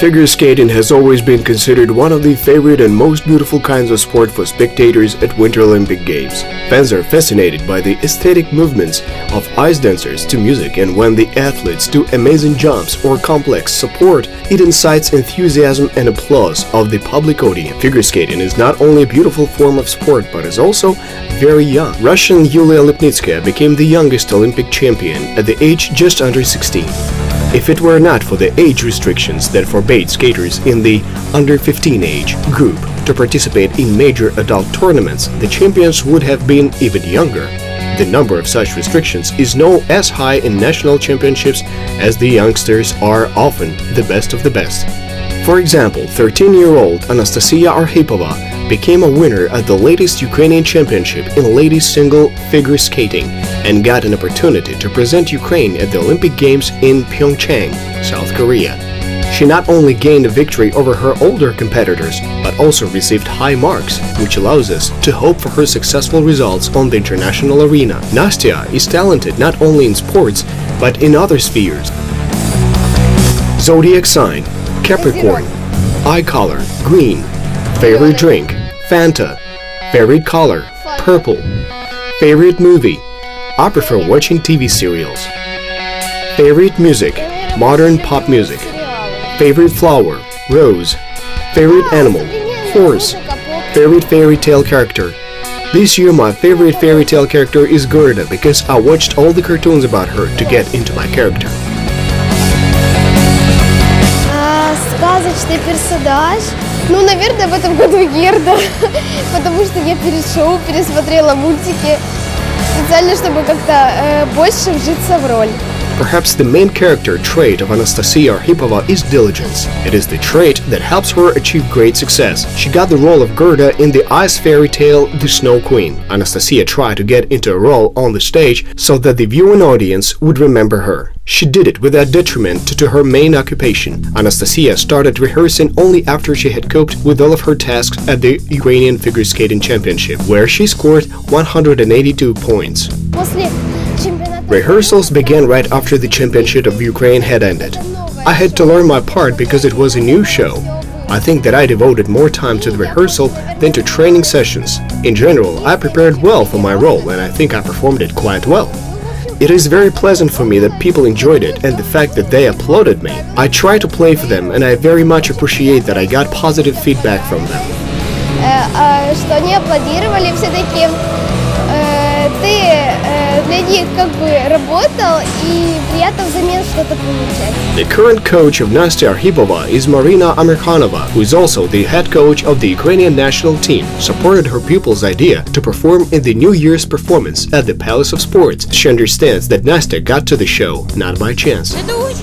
Figure skating has always been considered one of the favorite and most beautiful kinds of sport for spectators at Winter Olympic Games. Fans are fascinated by the aesthetic movements of ice dancers to music, and when the athletes do amazing jumps or complex support, it incites enthusiasm and applause of the public audience. Figure skating is not only a beautiful form of sport, but is also very young. Russian Yulia Lipnitskaya became the youngest Olympic champion at the age just under 16. If it were not for the age restrictions that forbade skaters in the under-15 age group to participate in major adult tournaments, the champions would have been even younger. The number of such restrictions is not as high in national championships, as the youngsters are often the best of the best. For example, 13-year-old Anastasia Arkhipova became a winner at the latest Ukrainian championship in ladies single figure skating and got an opportunity to present Ukraine at the Olympic Games in Pyeongchang, South Korea. She not only gained a victory over her older competitors, but also received high marks, which allows us to hope for her successful results on the international arena. Nastya is talented not only in sports, but in other spheres. Zodiac sign: Capricorn. Eye color: green. Favorite drink: Fanta. Favorite color: purple. Favorite movie: I prefer watching TV serials. Favorite music: modern pop music. Favorite flower: rose. Favorite animal: horse. Favorite fairy tale character: this year my favorite fairy tale character is Gerda, because I watched all the cartoons about her to get into my character. Сказочный персонаж. Ну, наверное, в этом году Герда, потому что я перед шоу пересмотрела мультики специально, чтобы как-то больше вжиться в роль. Perhaps the main character trait of Anastasia Arkhipova is diligence. It is the trait that helps her achieve great success. She got the role of Gerda in the ice fairy tale The Snow Queen. Anastasia tried to get into a role on the stage so that the viewing audience would remember her. She did it without detriment to her main occupation. Anastasia started rehearsing only after she had coped with all of her tasks at the Ukrainian Figure Skating Championship, where she scored 182 points. Rehearsals began right after the championship of Ukraine had ended. I had to learn my part because it was a new show. I think that I devoted more time to the rehearsal than to training sessions. In general, I prepared well for my role, and I think I performed it quite well. It is very pleasant for me that people enjoyed it and the fact that they applauded me. I try to play for them, and I very much appreciate that I got positive feedback from them. Что они аплодировали, все-таки ты для них как бы работал, и приятно взамен что-то получать. The current coach of Nastya Arkhipova is Maryna Amyrkhanova, who is also the head coach of the Ukrainian national team, supported her pupil's idea to perform in the New Year's performance at the Palace of Sports. She understands that Nastya got to the show not by chance.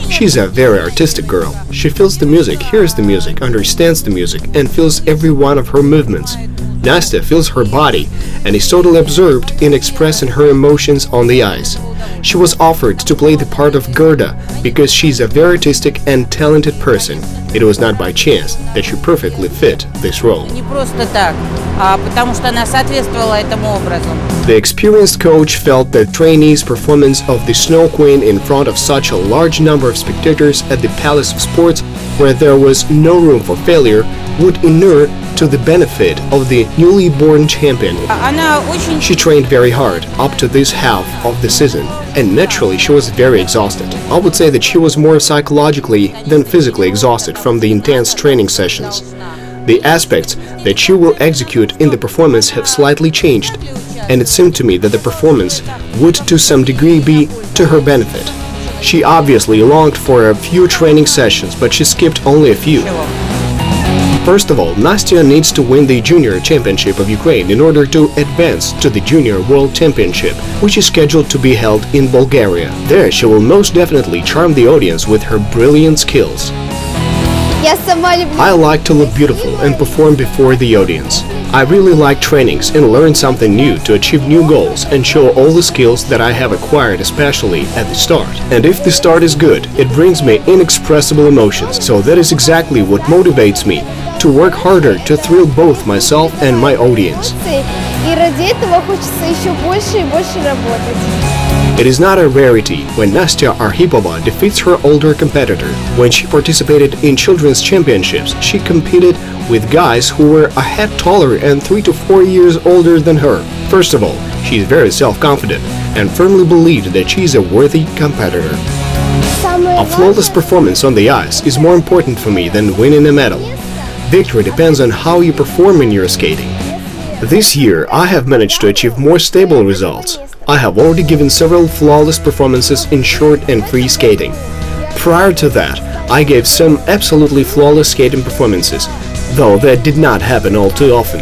She's a very artistic girl. She feels the music, hears the music, understands the music, and feels every one of her movements. Nastya feels her body and is totally absorbed in expressing her emotions on the ice. She was offered to play the part of Gerda because she's a very artistic and talented person. It was not by chance that she perfectly fit this role. The experienced coach felt that trainees' performance of the Snow Queen in front of such a large number of spectators at the Palace of Sports, where there was no room for failure, would inure to the benefit of the newly born champion. She trained very hard up to this half of the season, and naturally she was very exhausted. I would say that she was more psychologically than physically exhausted from the intense training sessions. The aspects that she will execute in the performance have slightly changed, and it seemed to me that the performance would to some degree be to her benefit. She obviously longed for a few training sessions, but she skipped only a few. First of all, Nastya needs to win the Junior Championship of Ukraine in order to advance to the Junior World Championship, which is scheduled to be held in Bulgaria. There she will most definitely charm the audience with her brilliant skills. I like to look beautiful and perform before the audience. I really like trainings and learn something new to achieve new goals and show all the skills that I have acquired, especially at the start. And if the start is good, it brings me inexpressible emotions, so that is exactly what motivates me to work harder to thrill both myself and my audience. И ради этого хочется еще больше и больше работать. It is not a rarity when Anastasia Arkhipova defeats her older competitor. When she participated in children's championships, she competed with guys who were a head taller and 3 to 4 years older than her. First of all, she is very self-confident and firmly believed that she is a worthy competitor. A flawless performance on the ice is more important for me than winning a medal. Victory depends on how you perform in your skating. This year, I have managed to achieve more stable results. I have already given several flawless performances in short and free skating. Prior to that, I gave some absolutely flawless skating performances, though that did not happen all too often.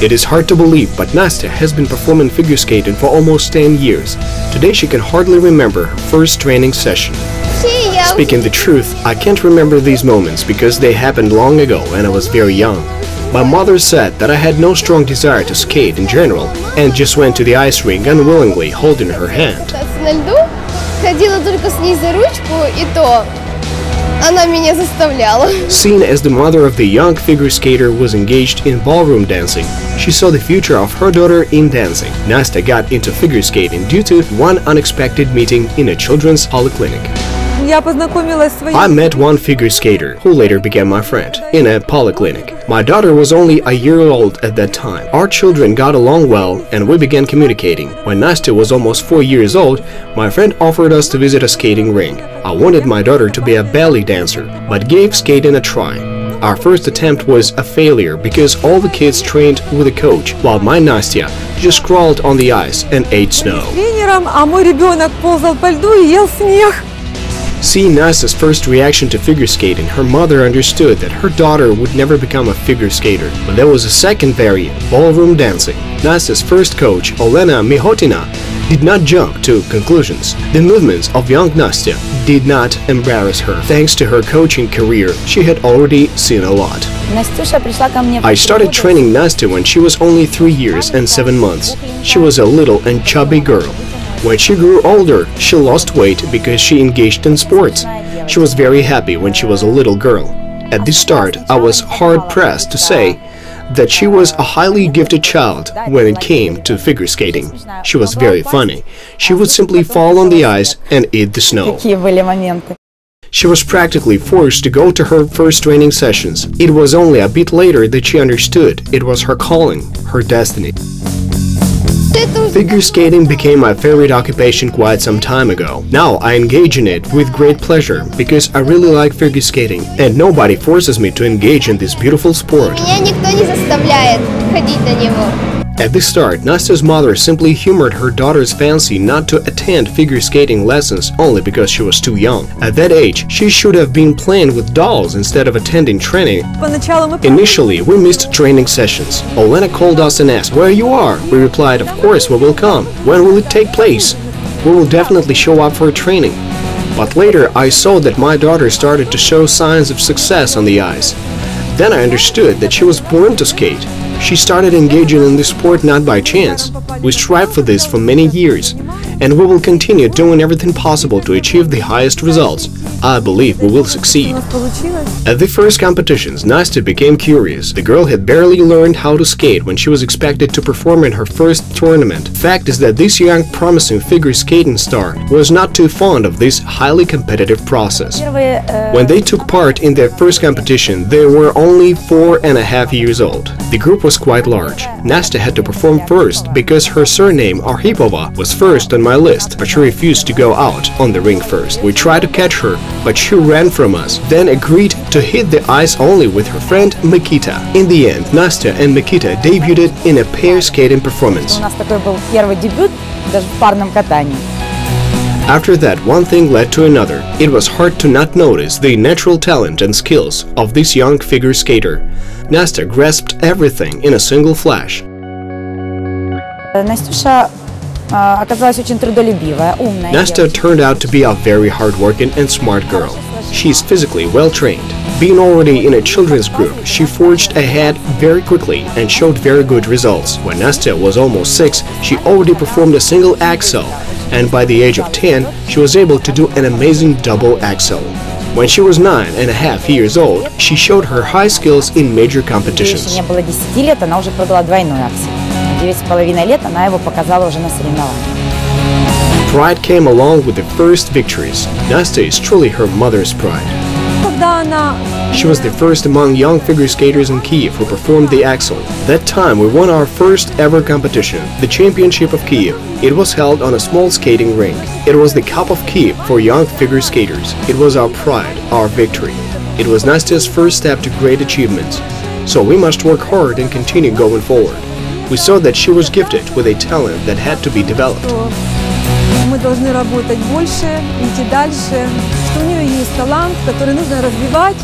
It is hard to believe, but Nastya has been performing figure skating for almost 10 years. Today she can hardly remember her first training session. Speaking the truth, I can't remember these moments because they happened long ago and I was very young. My mother said that I had no strong desire to skate in general and just went to the ice rink unwillingly holding her hand. Seen as the mother of the young figure skater was engaged in ballroom dancing, she saw the future of her daughter in dancing. Nastya got into figure skating due to one unexpected meeting in a children's polyclinic. I met one figure skater, who later became my friend, in a polyclinic. My daughter was only a year old at that time. Our children got along well and we began communicating. When Nastya was almost 4 years old, my friend offered us to visit a skating rink. I wanted my daughter to be a ballet dancer, but gave skating a try. Our first attempt was a failure because all the kids trained with a coach, while my Nastya just crawled on the ice and ate snow. Seeing Nastya's first reaction to figure skating, her mother understood that her daughter would never become a figure skater. But there was a second variant, ballroom dancing. Nastya's first coach, Olena Mihotina, did not jump to conclusions. The movements of young Nastya did not embarrass her. Thanks to her coaching career, she had already seen a lot. I started training Nastya when she was only 3 years and 7 months. She was a little and chubby girl. When she grew older, she lost weight because she engaged in sports. She was very happy when she was a little girl. At the start, I was hard-pressed to say that she was a highly gifted child when it came to figure skating. She was very funny. She would simply fall on the ice and eat the snow. She was practically forced to go to her first training sessions. It was only a bit later that she understood it was her calling, her destiny. Figure skating became my favorite occupation quite some time ago. Now I engage in it with great pleasure because I really like figure skating and nobody forces me to engage in this beautiful sport. At the start, Nastya's mother simply humored her daughter's fancy not to attend figure skating lessons only because she was too young. At that age, she should have been playing with dolls instead of attending training. Initially, we missed training sessions. Olena called us and asked, "Where you are?" We replied, "Of course, we will come. When will it take place? We will definitely show up for training." But later, I saw that my daughter started to show signs of success on the ice. Then I understood that she was born to skate. She started engaging in this sport not by chance. We strived for this for many years, and we will continue doing everything possible to achieve the highest results. I believe we will succeed. At the first competitions, Nastya became curious. The girl had barely learned how to skate when she was expected to perform in her first tournament. Fact is that this young, promising figure skating star was not too fond of this highly competitive process. When they took part in their first competition, they were only 4.5 years old. The group was quite large. Nastya had to perform first because her surname Arkhipova was first on my list, but she refused to go out on the rink first. We tried to catch her, but she ran from us, then agreed to hit the ice only with her friend Mikita. In the end, Nastya and Mikita debuted in a pair skating performance. After that, one thing led to another. It was hard to not notice the natural talent and skills of this young figure skater. Nastya grasped everything in a single flash. Nastya turned out to be a very hardworking and smart girl. She is physically well trained. Being already in a children's group, she forged ahead very quickly and showed very good results. When Nastya was almost 6, she already performed a single axel, and by the age of 10, she was able to do an amazing double axel. When she was 9.5 years old, she showed her high skills in major competitions. Ей еще не было 10 лет, она уже пробила двойной аксель. В 9,5 лет она его показала уже на соревнованиях. Pride came along with the first victories. Nastya is truly her mother's pride. She was the first among young figure skaters in Kiev who performed the axel. That time we won our first ever competition, the Championship of Kyiv. It was held on a small skating rink. It was the Cup of Kyiv for young figure skaters. It was our pride, our victory. It was Nastya's first step to great achievements. So we must work hard and continue going forward. We saw that she was gifted with a talent that had to be developed. Мы должны работать больше, идти дальше, что у нее есть талант, который нужно развивать.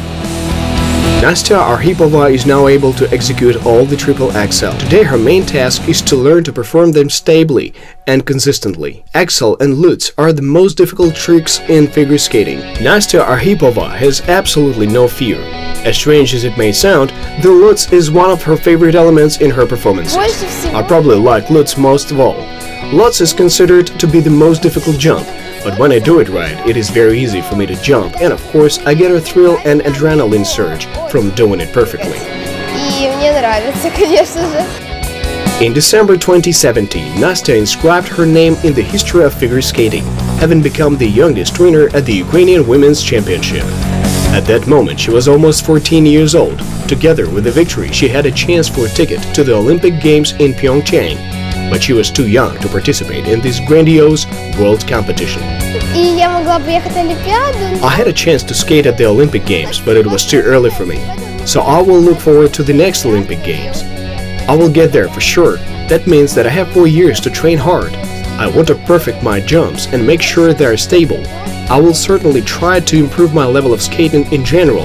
Anastasia Arkhipova is now able to execute all the triple axel. Today her main task is to learn to perform them stably and consistently. Axel and lutz are the most difficult tricks in figure skating. Anastasia Arkhipova has absolutely no fear. As strange as it may sound, the lutz is one of her favorite elements in her performances. I probably like lutz most of all. Lutz is considered to be the most difficult jump, but when I do it right, it is very easy for me to jump, and of course I get a thrill and adrenaline surge from doing it perfectly. In December 2017, Nastya inscribed her name in the history of figure skating, having become the youngest winner at the Ukrainian Women's Championship. At that moment, she was almost 14 years old. Together with the victory, she had a chance for a ticket to the Olympic Games in Pyeongchang, but she was too young to participate in this grandiose world competition. I had a chance to skate at the Olympic Games, but it was too early for me. So I will look forward to the next Olympic Games. I will get there for sure. That means that I have 4 years to train hard. I want to perfect my jumps and make sure they are stable. I will certainly try to improve my level of skating in general.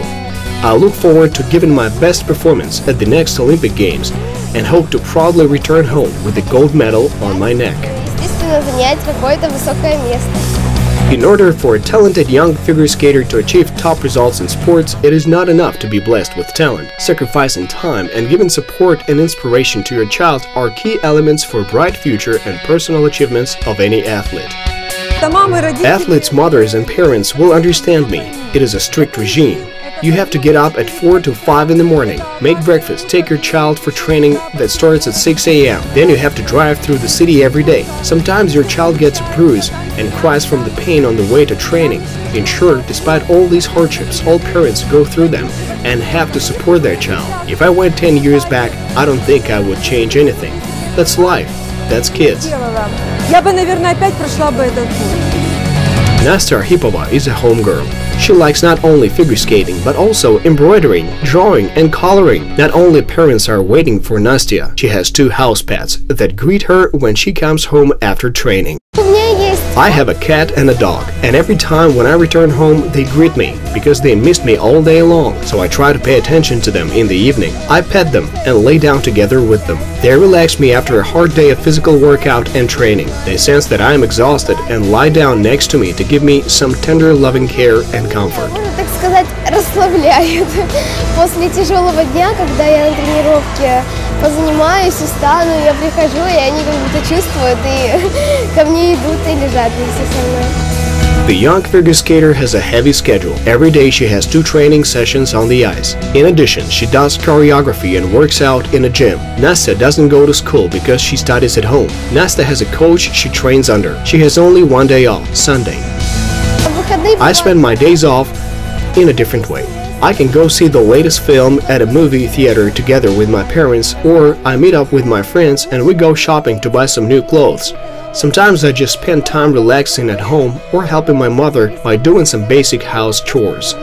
I look forward to giving my best performance at the next Olympic Games and hope to proudly return home with the gold medal on my neck. In order for a talented young figure skater to achieve top results in sports, it is not enough to be blessed with talent. Sacrificing time and giving support and inspiration to your child are key elements for a bright future and personal achievements of any athlete. Athletes' mothers and parents will understand me. It is a strict regime. You have to get up at 4 to 5 in the morning, make breakfast, take your child for training that starts at 6 a.m. Then you have to drive through the city every day. Sometimes your child gets a bruise and cries from the pain on the way to training. In short, despite all these hardships, all parents go through them and have to support their child. If I went 10 years back, I don't think I would change anything. That's life. That's kids. Я бы, наверное, опять прошла бы этот путь. Anastasia Arkhipova is a homegirl. She likes not only figure skating, but also embroidering, drawing, and coloring. Not only parents are waiting for Nastya, she has 2 house pets that greet her when she comes home after training. I have a cat and a dog, and every time when I return home, they greet me, because they missed me all day long, so I try to pay attention to them in the evening. I pet them and lay down together with them. They relax me after a hard day of physical workout and training. They sense that I am exhausted and lie down next to me to give me some tender loving care and comfort. Так сказать, расслабляют. После тяжелого дня, когда я на тренировке позанимаюсь, устану, я прихожу, и они как будто чувствуют, и ко мне идут и лежат вместе со мной. The young figure skater has a heavy schedule. Every day she has 2 training sessions on the ice. In addition, she does choreography and works out in a gym. Nastya doesn't go to school because she studies at home. Nastya has a coach she trains under. She has only 1 day off, Sunday. I spend my days off in a different way. I can go see the latest film at a movie theater together with my parents, or I meet up with my friends and we go shopping to buy some new clothes. Sometimes I just spend time relaxing at home or helping my mother by doing some basic house chores.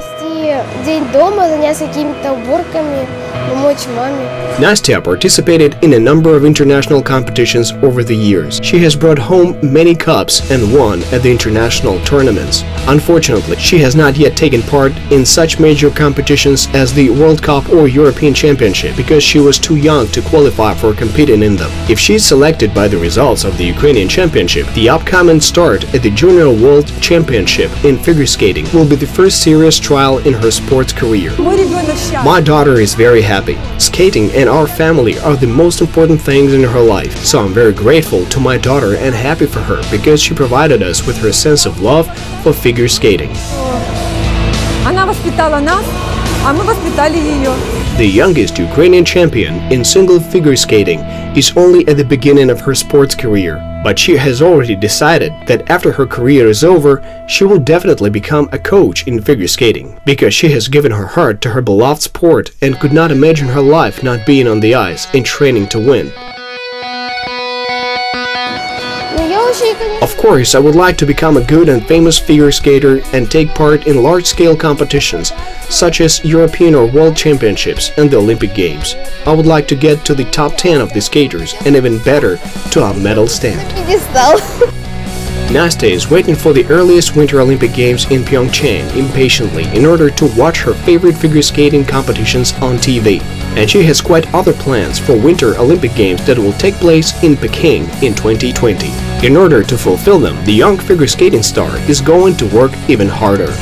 День дома, заняться какими-то уборками, помочь маме. Nastya participated in a number of international competitions over the years. She has brought home many cups and won at the international tournaments. Unfortunately, she has not yet taken part in such major competitions as the World Cup or European Championship because she was too young to qualify for competing in them. If she is selected by the results of the Ukrainian Championship, the upcoming start at the Junior World Championship in figure skating will be the first serious trial in her sports career. My daughter is very happy. Skating and our family are the most important things in her life, so I'm very grateful to my daughter and happy for her because she provided us with her sense of love for figure skating. Она воспитала нас, а мы воспитали ее. The youngest Ukrainian champion in single figure skating is only at the beginning of her sports career, but she has already decided that after her career is over, she will definitely become a coach in figure skating, because she has given her heart to her beloved sport and could not imagine her life not being on the ice and training to win. Of course, I would like to become a good and famous figure skater and take part in large-scale competitions, such as European or World Championships and the Olympic Games. I would like to get to the top 10 of the skaters and even better, to a medal stand. Nastya is waiting for the earliest Winter Olympic Games in Pyeongchang impatiently in order to watch her favorite figure skating competitions on TV. And she has quite other plans for Winter Olympic Games that will take place in Peking in 2020. In order to fulfill them, the young figure skating star is going to work even harder.